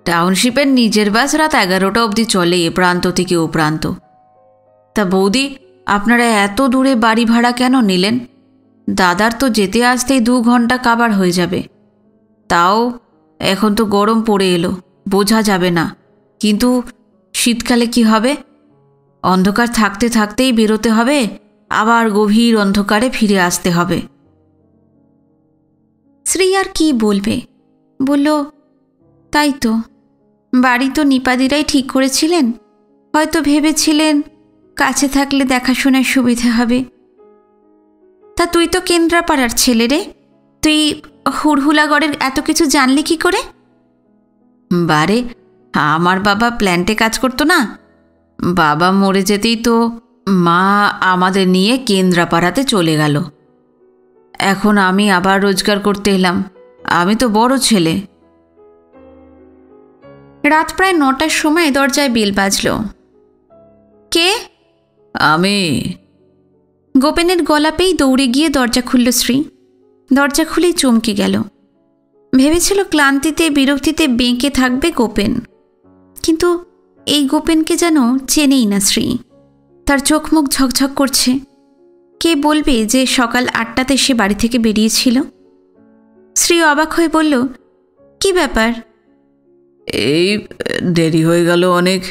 টাউনশিপের নিজের বাস রাত 11টা অবধি চলে, এ প্রান্ত থেকে ও প্রান্ত। তা বৌদি, আপনারা এত দূরে বাড়ি ভাড়া কেন নিলেন? দাদার তো যেতে আসতেই 2 ঘন্টা কাবার হয়ে যাবে। তাও এখন তো গরম পড়ে এলো, বোঝা যাবে না। কিন্তু শীতকালে কি হবে? অন্ধকার থাকতে থাকতেই বেরোতে হবে, আবার গভীর অন্ধকারে ফিরে আসতে হবে। শ্রী আর কি বলবে, বলল, তাই তো। বাড়ি তো নিপাদিরাই ঠিক করেছিলেন। হয়তো ভেবেছিলেন কাছে থাকলে দেখাশোনার সুবিধা হবে। তা তুই তো কেন্দ্রাপাড়ার ছেলে রে, তুই হুড়হুলাগড়ের এত কিছু জানলি কি করে? বারে, আমার বাবা প্ল্যান্টে কাজ করতো না। বাবা মরে যেতেই তো মা আমাদের নিয়ে কেন্দ্রাপাড়াতে চলে গেল। এখন আমি আবার রোজগার করতে এলাম। আমি তো বড় ছেলে। রাত প্রায় 9টার সময় দরজায় বেল বাজল। কে? আমি। গোপেনের গলা পেয়েই দৌড়ে গিয়ে দরজা খুলল শ্রী। দরজা খুলেই চমকে গেল। ভেবেছিল ক্লান্তিতে বিরক্তিতে বেঁকে থাকবে গোপেন, কিন্তু এই গোপেনকে যেন চেনেই না শ্রী। তার চোখ মুখ ঝকঝক করছে। কে বলবে যে সকাল 8টাতে সে বাড়ি থেকে বেরিয়েছিল? শ্রী অবাক হয়ে বলল, কি ব্যাপার? এই দেরি হয়ে গেল অনেক।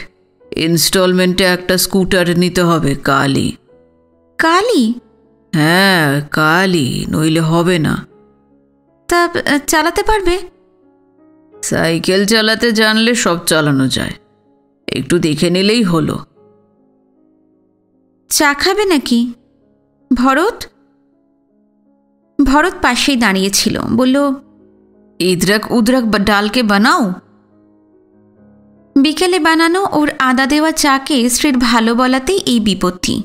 ইনস্টলমেন্টে একটা স্কুটার নিতে হবে কালই। কালই? হ্যাঁ কালই, নইলে হবে না। তা চালাতে পারবে? সাইকেল চালাতে জানলে সব চালানো যায়, একটু দেখে নিলেই হলো। চা খাবে নাকি? ভরত ভরত পাশেই দাঁড়িয়েছিল, বলল, ইদরাক উদরাক ডালকে বানাও। বিকেলে বানানো ওর আদা দেওয়া চাকে স্ত্রীর ভালো বলাতেই এই বিপত্তি।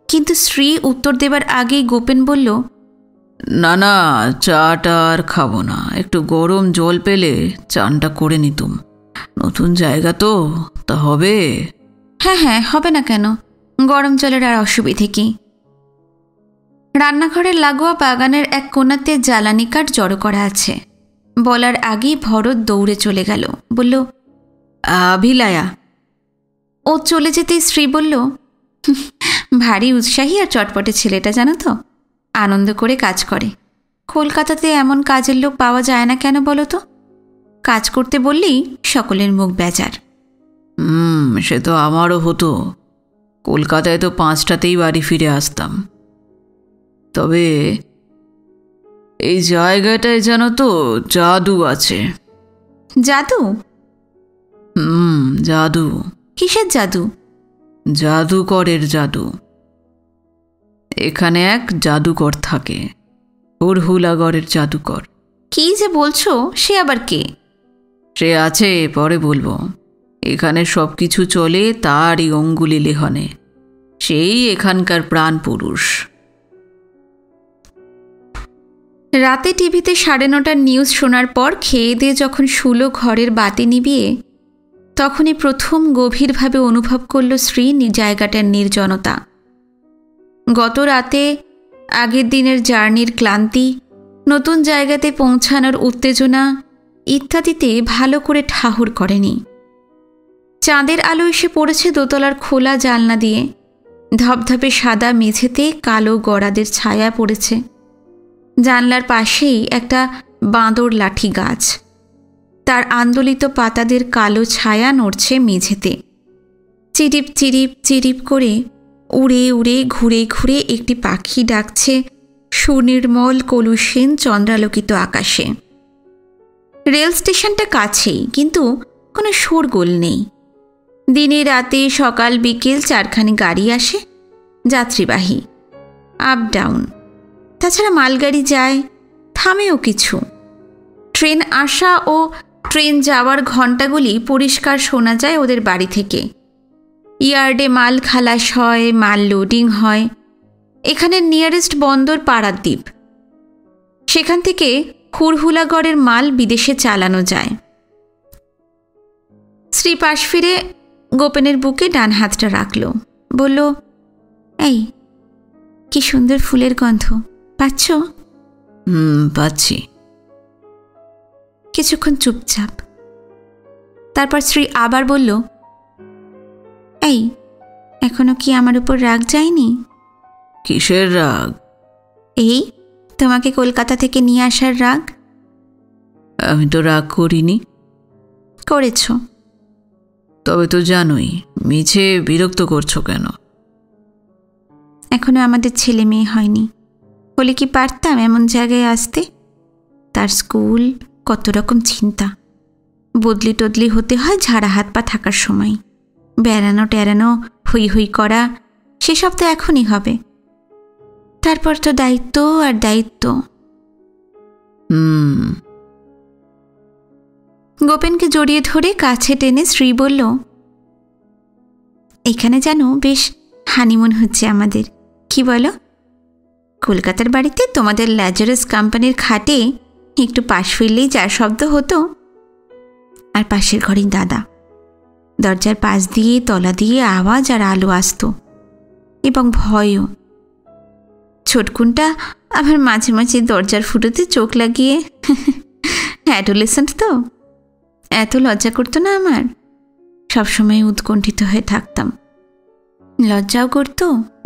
কিন্তু স্ত্রী উত্তর দেবার আগেই গোপেন বলল, না না, চাটা আর খাবো না, একটু গরম জল পেলে চানটা করে নিতুম। নতুন জায়গা তো, তা হবে? হ্যাঁ হ্যাঁ, হবে না কেন, গরম জলের আর অসুবিধে কি। রান্নাঘরের লাগোয়া বাগানের এক কোণাতে জ্বালানি কাঠ জড়ো করা আছে। বলার আগেই ভরত দৌড়ে চলে গেল, বলল, ভিলায়া। ও চলে যেতেই স্ত্রী বলল, ভারী উৎসাহী আর চটপটে ছেলেটা, জানো তো, আনন্দ করে কাজ করে। কলকাতাতে এমন কাজের লোক পাওয়া যায় না কেন বলো তো? কাজ করতে বললেই সকলের মুখ বেজার। সে তো আমারও হতো। কলকাতায় তো 5টাতেই বাড়ি ফিরে আসতাম। তবে এই জায়গাটায় জানো তো জাদু আছে। জাদু? জাদু। কিসের জাদু? জাদুকরের জাদু। এখানে এক জাদুকর থাকে, হুড়হুলাগড়ের জাদুকর। কি যে বলছো, সে আবার কে? সে আছে, পরে বলবো। এখানে সব কিছু চলে তারই অঙ্গুলি লেহনে। সেই এখানকার প্রাণ পুরুষ। রাতে টিভিতে 9:30টার নিউজ শোনার পর খেয়ে দিয়ে যখন শুলো ঘরের বাতি নিভিয়ে, তখনই প্রথম গভীরভাবে অনুভব করল শ্রী জায়গাটার নির্জনতা। গত রাতে আগের দিনের জার্নির ক্লান্তি, নতুন জায়গাতে পৌঁছানোর উত্তেজনা ইত্যাদিতে ভালো করে ঠাহর করেনি। চাঁদের আলো এসে পড়েছে দোতলার খোলা জানলা দিয়ে। ধপধপে সাদা মেঝেতে কালো গড়াদের ছায়া পড়েছে। জানলার পাশেই একটা বাঁদর লাঠি গাছ, তার আন্দোলিত পাতাদের কালো ছায়া নড়ছে মেঝেতে। চিরিপ চিরিপ চিরিপ করে উড়ে উড়ে ঘুরে ঘুরে একটি পাখি ডাকছে সুনির্মল কলুষীন চন্দ্রালোকিত আকাশে। রেল স্টেশনটা কাছেই, কিন্তু কোনো শোরগোল নেই। দিনে রাতে সকাল বিকেল 4খানি গাড়ি আসে, যাত্রীবাহী, আপ ডাউন। তাছাড়া মালগাড়ি যায়, থামেও কিছু। ট্রেন আসা ও ট্রেন যাওয়ার ঘণ্টাগুলি পরিষ্কার শোনা যায় ওদের বাড়ি থেকে। ইয়ার্ডে মাল খালাস হয়, মাল লোডিং হয়। এখানের নিয়ারেস্ট বন্দর পারাদ্বীপ। সেখান থেকে হুড়হুলাগড়ের মাল বিদেশে চালানো যায়। শ্রী পাশ ফিরে গোপেনের বুকে ডান হাতটা রাখল, বলল, এই কি সুন্দর ফুলের গন্ধ, পাচ্ছ? পাচ্ছি। কিছুক্ষণ চুপচাপ। তারপর শ্রী আবার বলল, এই এখনো কি আমার উপর রাগ যায়নি? কিসের রাগ? এই তোমাকে কলকাতা থেকে নিয়ে আসার রাগ। আমি তো রাগ করিনি। করেছ। তবে তো জানোই, মিছে বিরক্ত করছো কেন? এখনো আমাদের ছেলে মেয়ে হয়নি, বলে কি পারতাম এমন জায়গায় আসতে? তার স্কুল, কত রকম চিন্তা। বদলি টদলি হতে হয় ঝাড়া হাত পা থাকার সময়। বেড়ানো টেরানো, হই হই করা, সেসব তো এখনই হবে। তারপর তো দায়িত্ব আর দায়িত্ব। গোপেনকে জড়িয়ে ধরে কাছে টেনে শ্রী বলল, এখানে যেন বেশ হানিমুন হচ্ছে আমাদের, কি বলো? কলকাতার বাড়িতে তোমাদের ল্যাজারাস কোম্পানির খাটে একটু পাশ ফিরলেই যার শব্দ হতো, আর পাশের ঘরেই দাদা। দরজার পাশ দিয়ে তলা দিয়ে আওয়াজ আর আলো আসতো, এবং ভয়ও। ছোটকুনটা আবার মাঝে মাঝে দরজার ফুটোতে চোখ লাগিয়ে, অ্যাডোলেসেন্ট তো, এত লজ্জা করতো না আমার। সবসময় উৎকণ্ঠিত হয়ে থাকতাম, লজ্জাও করতো,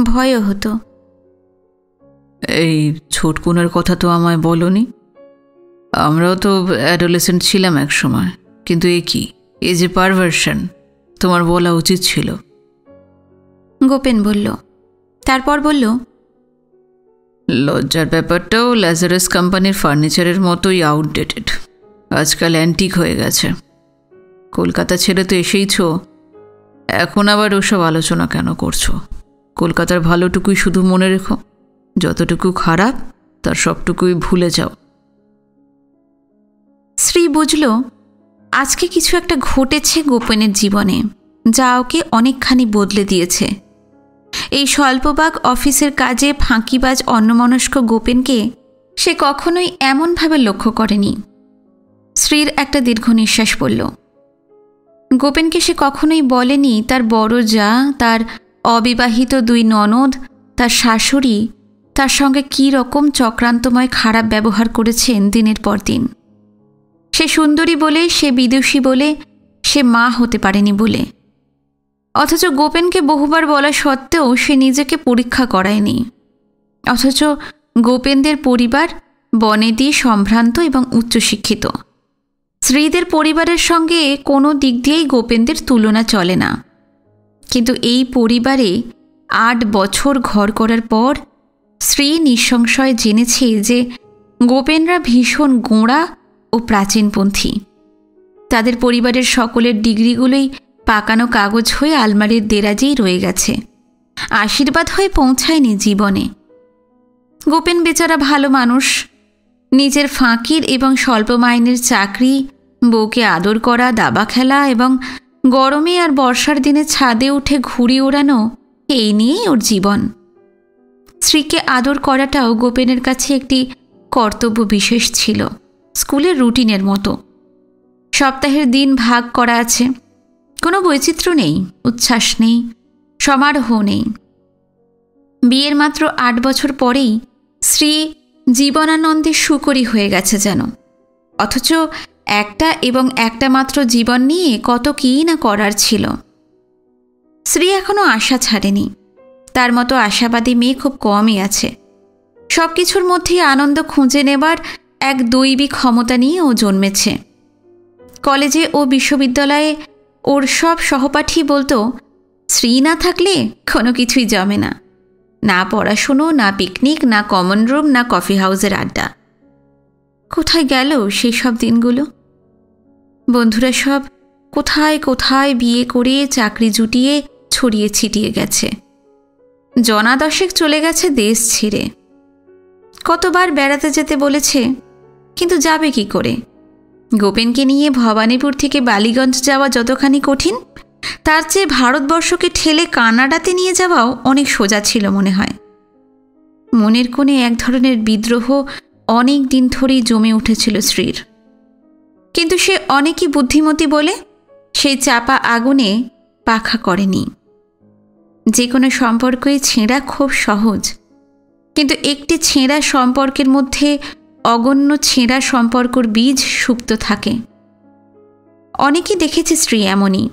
ভয়ও হতো। এই ছোটকুনের কথা তো আমায় বলনি। আমরাও তো অ্যাডোলেসেন্ট ছিলাম এক সময়, কিন্তু এ কি, এ যে পারভার্সন, তোমার বলা উচিত ছিল। গোপেন বলল। তারপর বলল, লজ্জার ব্যাপারটাও ল্যাজারাস কোম্পানির ফার্নিচারের মতোই আউটডেটেড। আজকাল অ্যান্টিক হয়ে গেছে। কলকাতা ছেড়ে তো এসেইছ, এখন আবার ওসব আলোচনা কেন করছো? কলকাতার ভালোটুকুই শুধু মনে রেখো, যতটুকু খারাপ তার সবটুকুই ভুলে যাও। শ্রী বুঝল আজকে কিছু একটা ঘটেছে গোপেনের জীবনে, যা ওকে অনেকখানি বদলে দিয়েছে। এই স্বল্পবাগ অফিসের কাজে ফাঁকিবাজ অন্যমনস্ক গোপেনকে সে কখনোই এমনভাবে লক্ষ্য করেনি। শ্রীর একটা দীর্ঘ নিঃশ্বাস পড়ল। গোপেনকে সে কখনোই বলেনি তার বড় জা, তার অবিবাহিত 2 ননদ, তার শাশুড়ি তার সঙ্গে কী রকম চক্রান্তময় খারাপ ব্যবহার করেছেন দিনের পর দিন। সে সুন্দরী বলে, সে বিদুষী বলে, সে মা হতে পারেনি বলে। অথচ গোপেনকে বহুবার বলা সত্ত্বেও সে নিজেকে পরীক্ষা করায়নি। অথচ গোপেনদের পরিবার বনেদি, সম্ভ্রান্ত এবং উচ্চশিক্ষিত। শ্রীদের পরিবারের সঙ্গে কোনো দিক দিয়েই গোপেনদের তুলনা চলে না। কিন্তু এই পরিবারে 8 বছর ঘর করার পর শ্রী নিঃসংশয়ে জেনেছে যে গোপেনরা ভীষণ গোঁড়া ও প্রাচীনপন্থী। তাদের পরিবারের সকলের ডিগ্রিগুলোই পাকানো কাগজ হয়ে আলমারির দেরাজেই রয়ে গেছে, আশীর্বাদ হয়ে পৌঁছায়নি জীবনে। গোপেন বেচারা ভালো মানুষ, নিজের ফাঁকির এবং স্বল্প মাইনের চাকরি, বউকে আদর করা, দাবা খেলা এবং গরমে আর বর্ষার দিনে ছাদে উঠে ঘুড়ি ওড়ানো, এই নিয়েই ওর জীবন। স্ত্রীকে আদর করাটাও গোপেনের কাছে একটি কর্তব্য বিশেষ ছিল, স্কুলের রুটিনের মতো। সপ্তাহের দিন ভাগ করা আছে, কোনো বৈচিত্র্য নেই, উচ্ছ্বাস নেই, সমারোহ নেই। বিয়ের মাত্র 8 বছর পরেই স্ত্রী জীবনানন্দে সুকরী হয়ে গেছে যেন। অথচ একটা মাত্র জীবন নিয়ে কত কী না করার ছিল। স্ত্রী এখনও আশা ছাড়েনি। তার মতো আশাবাদী মেয়ে খুব কমই আছে। সব কিছুর মধ্যেই আনন্দ খুঁজে নেবার এক দৈবী ক্ষমতা নিয়ে ও জন্মেছে। কলেজে ও বিশ্ববিদ্যালয়ে ওর সব সহপাঠী বলতো, স্ত্রী না থাকলে কোনো কিছুই জমে না। না পড়াশুনো, না পিকনিক, না কমন রুম, না কফি হাউসের আড্ডা। কোথায় গেল সেই সব দিনগুলো? বন্ধুরা সব কোথায় কোথায় বিয়ে করে চাকরি জুটিয়ে ছড়িয়ে ছিটিয়ে গেছে। জনা 10 চলে গেছে দেশ ছেড়ে। কতবার বেড়াতে যেতে বলেছে, কিন্তু যাবে কি করে? গোপেনকে নিয়ে ভবানীপুর থেকে বালিগঞ্জ যাওয়া যতখানি কঠিন, তার চেয়ে ভারতবর্ষকে ঠেলে কানাডাতে নিয়ে যাওয়াও অনেক সোজা ছিল মনে হয়। মনের কোণে এক ধরনের বিদ্রোহ অনেক দিন ধরেই জমে উঠেছিল শ্রীর। কিন্তু সে অনেকই বুদ্ধিমতী বলে সেই চাপা আগুনে পাখা করেনি। যে কোনো সম্পর্কই ছেঁড়া খুব সহজ, কিন্তু একটি ছেঁড়া সম্পর্কের মধ্যে অগণ্য ছেঁড়া সম্পর্কর বীজ সুপ্ত থাকে। অনেকেই দেখেছে স্ত্রী এমনই।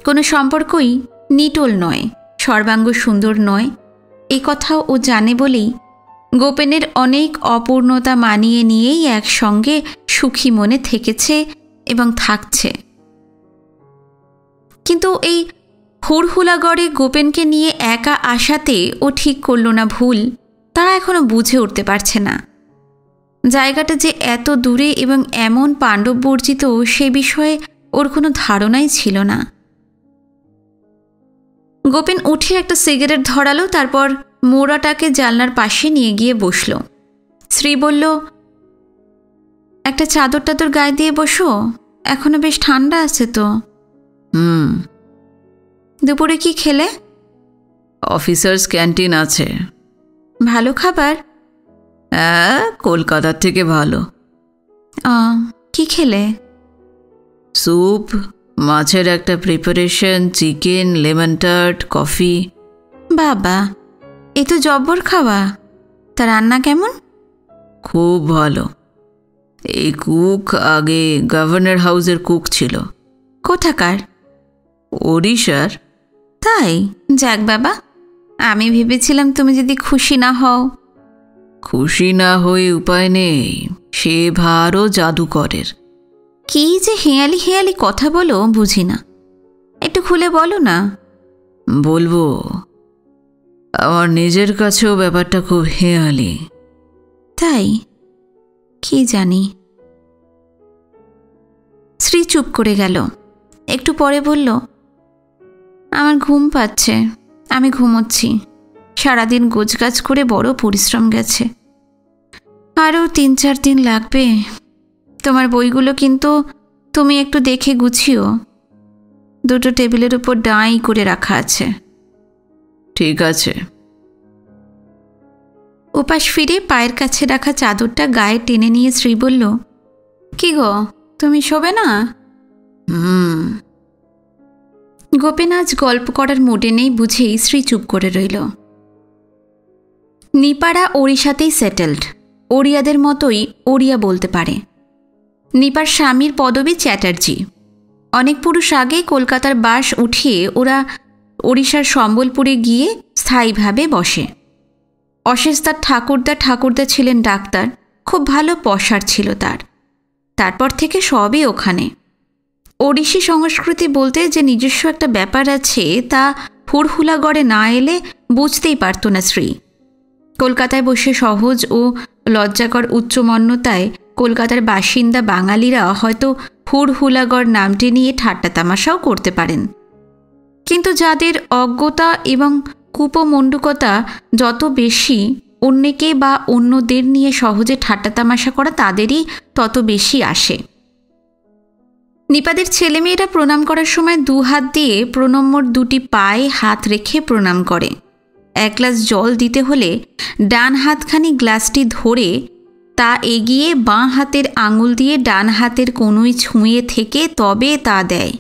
কোনো সম্পর্কই নিটোল নয়, সর্বাঙ্গ সুন্দর নয়, এ কথাও ও জানে বলেই গোপেনের অনেক অপূর্ণতা মানিয়ে নিয়েই একসঙ্গে সুখী মনে থেকেছে এবং থাকছে। কিন্তু এই হুড়হুলাগড়ে গোপেনকে নিয়ে একা আসাতে ও ঠিক করল না ভুল, তা এখনো বুঝে উঠতে পারছে না। জায়গাটা যে এত দূরে এবং এমন পাণ্ডব বর্জিত, সে বিষয়ে ওর কোনো ধারণাই ছিল না। গোপেন উঠে একটা সিগারেট ধরালো, তারপর মোড়াটাকে জানলার পাশে নিয়ে গিয়ে বসল। শ্রী বলল, একটা চাদর টাদর গায়ে দিয়ে বসো, এখনো বেশ ঠান্ডা আছে তো। দুপুরে কি খেলে? অফিসার্স ক্যান্টিন আছে। ভালো খাবার? হ্যাঁ, কলকাতার থেকে ভালো। কি খেলে? স্যুপ, মাছের একটা preparation, chicken, lemon tart, coffee. বাবা, এ তো জব্বর খাওয়া। তা রান্না কেমন? খুব ভালো। এই কুক আগে গভর্নর হাউসের কুক ছিল। কোথাকার? ওড়িশার। তাই? যাক বাবা, আমি ভেবেছিলাম তুমি যদি খুশি না হও। খুশি না হয়ে উপায় নেই, সে ভারও জাদুকরের। কি যে হেয়ালি হেয়ালি কথা বলো, বুঝি না। একটু খুলে বলো না। বলবো, আমার নিজের কাছেও ব্যাপারটা খুব হেয়ালি। তাই? কি জানি। শ্রী চুপ করে গেল। একটু পরে বলল, আমার ঘুম পাচ্ছে, আমি ঘুমোচ্ছি। সারাদিন গোছগাছ করে বড় পরিশ্রম গেছে, আরও 3-4 দিন লাগবে। তোমার বইগুলো কিন্তু তুমি একটু দেখে গুছিও, দুটো টেবিলের উপর ডাঁই করে রাখা আছে। ঠিক আছে। উপাস ফিরে পায়ের কাছে রাখা চাদরটা গায়ে টেনে নিয়ে শ্রী বলল, কি গো, তুমি শোবে না? গোপেন আজ গল্প করার মুডে নেই বুঝেই শ্রী চুপ করে রইল। নিপারা ওড়িশাতেই সেটেলড, ওড়িয়াদের মতোই ওড়িয়া বলতে পারে। নিপার স্বামীর পদবী চ্যাটার্জি। অনেক পুরুষ আগে কলকাতার বাস উঠিয়ে ওরা ওড়িশার সম্বলপুরে গিয়ে স্থায়ীভাবে বসে। অশেষ তার ঠাকুরদা ছিলেন ডাক্তার, খুব ভালো পসার ছিল তার। তারপর থেকে সবই ওখানে। ওড়িশি সংস্কৃতি বলতে যে নিজস্ব একটা ব্যাপার আছে তা হুড়হুলাগড়ে না এলে বুঝতেই পারত না শ্রী। কলকাতায় বসে সহজ ও লজ্জাকর উচ্চমন্যতায় কলকাতার বাসিন্দা বাঙালিরা হয়তো হুড়হুলাগড় নামটি নিয়ে ঠাট্টা তামাশাও করতে পারেন, কিন্তু যাদের অজ্ঞতা এবং কূপমণ্ডুকতা যত বেশি, অন্যকে বা অন্যদের নিয়ে সহজে ঠাট্টা তামাশা করা তাদেরই তত বেশি আসে। নিপাদের ছেলেমেয়েরা প্রণাম করার সময় 2 হাত দিয়ে প্রণম্যর 2টি পায়ে হাত রেখে প্রণাম করে। 1 গ্লাস জল দিতে হলে ডান হাতখানি গ্লাসটি ধরে তা এগিয়ে বাঁ হাতের আঙুল দিয়ে ডান হাতের কনুই ছুঁয়ে থেকে তবে তা দেয়।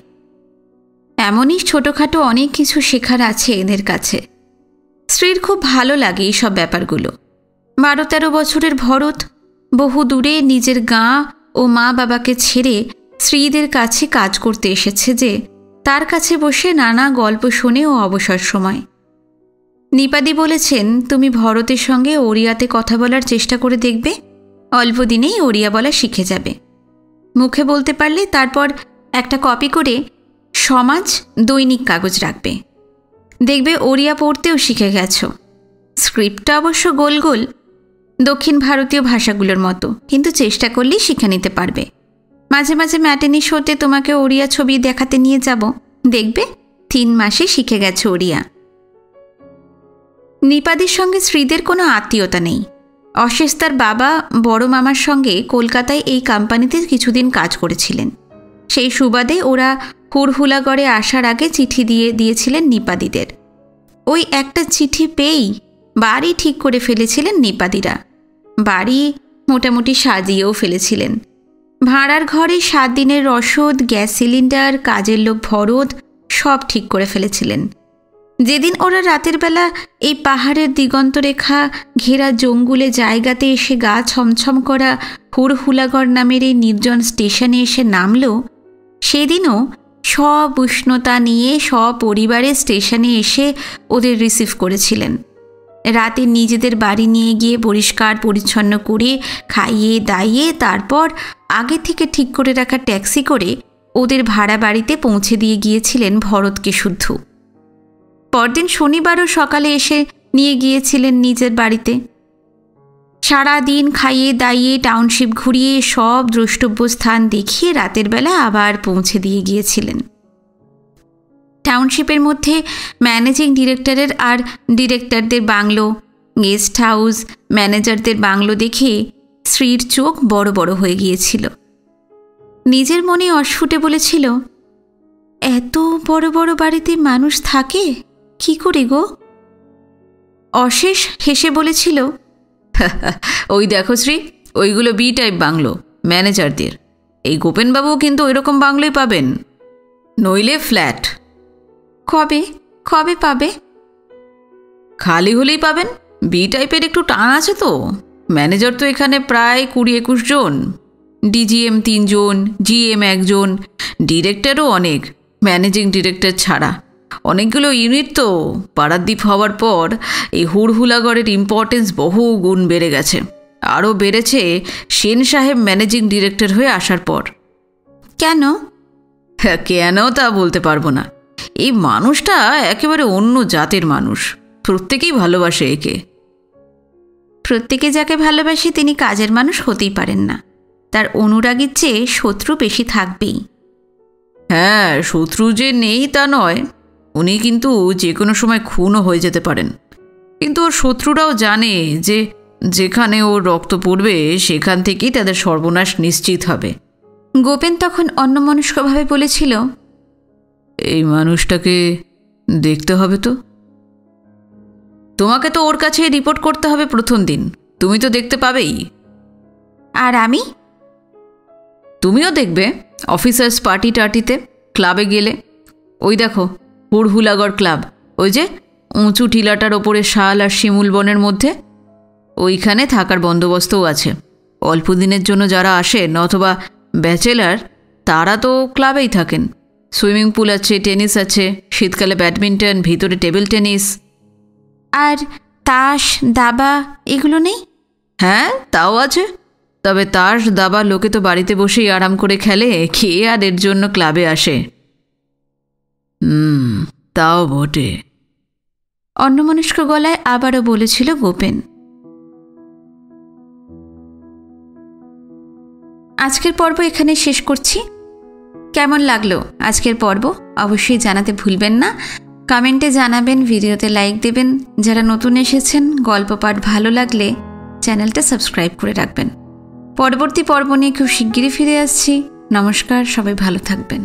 এমনই ছোটোখাটো অনেক কিছু শেখার আছে এদের কাছে। শ্রীর খুব ভালো লাগে এইসব ব্যাপারগুলো। 12-13 বছরের ভরত বহু দূরে নিজের গাঁ ও মা বাবাকে ছেড়ে শ্রীদের কাছে কাজ করতে এসেছে যে তার কাছে বসে নানা গল্প শুনে ও অবসর সময়। নিপাদি বলেছেন, তুমি ভরতের সঙ্গে ওড়িয়াতে কথা বলার চেষ্টা করে দেখবে, অল্প দিনেই ওড়িয়া বলা শিখে যাবে। মুখে বলতে পারলে তারপর একটা কপি করে সমাজ দৈনিক কাগজ রাখবে, দেখবে ওড়িয়া পড়তেও শিখে গেছো। স্ক্রিপ্টটা অবশ্য গোল গোল, দক্ষিণ ভারতীয় ভাষাগুলোর মতো, কিন্তু চেষ্টা করলেই শিখে নিতে পারবে। মাঝে মাঝে ম্যাটেনি শোতে তোমাকে ওড়িয়া ছবি দেখাতে নিয়ে যাব, দেখবে 3 মাসে শিখে গেছে ওড়িয়া। নিপাদির সঙ্গে শ্রীদের কোনো আত্মীয়তা নেই। অশেষ তার বাবা বড় মামার সঙ্গে কলকাতায় এই কোম্পানিতে কিছুদিন কাজ করেছিলেন। সেই সুবাদে ওরা হুড়হুলাগড়ে আসার আগে চিঠি দিয়েছিলেন নিপাদিদের। ওই একটা চিঠি পেয়েই বাড়ি ঠিক করে ফেলেছিলেন নিপাদিরা। বাড়ি মোটামুটি সাজিয়েও ফেলেছিলেন। ভাড়ার ঘরে 7 দিনের রসদ, গ্যাস সিলিন্ডার, কাজের লোক ভরত সব ঠিক করে ফেলেছিলেন। যেদিন ওরা রাতের বেলা এই পাহাড়ের দিগন্তরেখা ঘেরা জঙ্গুলে জায়গাতে এসে গা ছমছম করা হুড়হুলাগড় নামের এই নির্জন স্টেশনে এসে নামল, সেদিনও সব উষ্ণতা নিয়ে সপরিবারে স্টেশনে এসে ওদের রিসিভ করেছিলেন। রাতে নিজেদের বাড়ি নিয়ে গিয়ে পরিষ্কার পরিচ্ছন্ন করে খাইয়ে দাইয়ে তারপর আগে থেকে ঠিক করে রাখা ট্যাক্সি করে ওদের ভাড়া বাড়িতে পৌঁছে দিয়ে গিয়েছিলেন ভরতকে শুদ্ধ। পরদিন শনিবারও সকালে এসে নিয়ে গিয়েছিলেন নিজের বাড়িতে। সারা দিন খাইয়ে দাইয়ে টাউনশিপ ঘুরিয়ে সব দ্রষ্টব্য স্থান দেখিয়ে রাতের বেলা আবার পৌঁছে দিয়ে গিয়েছিলেন। টাউনশিপের মধ্যে ম্যানেজিং ডিরেক্টরের আর ডিরেক্টরদের বাংলো, গেস্ট হাউস, ম্যানেজারদের বাংলো দেখে শ্রীর চোখ বড় বড় হয়ে গিয়েছিল। নিজের মনে অস্ফুটে বলেছিল, এত বড় বড় বাড়িতে মানুষ থাকে কি করে গো? অশেষ হেসে বলেছিল, ওই দেখো শ্রী, ওইগুলো বি টাইপ বাংলো ম্যানেজারদের। এই গোপেনবাবুও কিন্তু ওই রকম বাংলোই পাবেন, নইলে ফ্ল্যাট। কবে কবে পাবে? খালি হলেই পাবেন। বি টাইপের একটু টান আছে তো। ম্যানেজার তো এখানে প্রায় 20-21 জন, ডিজিএম 3 জন, জিএম 1 জন, ডিরেক্টরও অনেক, ম্যানেজিং ডিরেক্টর ছাড়া। অনেকগুলো ইউনিট তো। পারাদ্বীপ হওয়ার পর এই হুড়হুলাগড়ের ইম্পর্টেন্স বহু গুণ বেড়ে গেছে। আরও বেড়েছে সেন সাহেব ম্যানেজিং ডিরেক্টর হয়ে আসার পর। কেন? কেন তা বলতে পারবো না। এই মানুষটা একেবারে অন্য জাতের মানুষ, প্রত্যেকেই ভালোবাসে একে। প্রত্যেকে যাকে ভালোবাসে তিনি কাজের মানুষ হতেই পারেন না, তার অনুরাগীর চেয়ে শত্রু বেশি থাকবেই। হ্যাঁ, শত্রু যে নেই তা নয়, উনি কিন্তু যে কোনো সময় খুনও হয়ে যেতে পারেন। কিন্তু ওর শত্রুরাও জানে যে যেখানে ওর রক্ত পড়বে সেখান থেকেই তাদের সর্বনাশ নিশ্চিত হবে। গোপেন তখন অন্যমনস্কভাবে বলেছিল, এই মানুষটাকে দেখতে হবে তো। তোমাকে তো ওর কাছে রিপোর্ট করতে হবে প্রথম দিন, তুমি তো দেখতে পাবেই। আর আমি? তুমিও দেখবে অফিসার্স পার্টি টার্টিতে, ক্লাবে গেলে। ওই দেখো হুড়হুলাগড় ক্লাব, ওই যে উঁচু টিলাটার ওপরে শাল আর শিমুল বনের মধ্যে, ওইখানে থাকার বন্দোবস্তও আছে। অল্প দিনের জন্য যারা আসেন অথবা ব্যাচেলার, তারা তো ক্লাবেই থাকেন। সুইমিং পুল আছে, টেনিস আছে, শীতকালে ব্যাডমিন্টন, ভিতরে টেবিল টেনিস। আর তাস দাবা এগুলো নেই? হ্যাঁ, তাও আছে। তবে তাস দাবা লোকে তো বাড়িতে বসেই আরাম করে খেলে, খেয়ে আর এর জন্য ক্লাবে আসে। তাও বটে, অন্যমনস্ক গলায় আবারও বলেছিল গোপেন। আজকের পর্ব এখানে শেষ করছি। কেমন লাগলো আজকের পর্ব অবশ্যই জানাতে ভুলবেন না। কমেন্টে জানাবেন, ভিডিওতে লাইক দেবেন। যারা নতুন এসেছেন, গল্প পাঠ ভালো লাগলে চ্যানেলটা সাবস্ক্রাইব করে রাখবেন। পরবর্তী পর্ব নিয়ে খুব শিগগিরই ফিরে আসছি। নমস্কার, সবাই ভালো থাকবেন।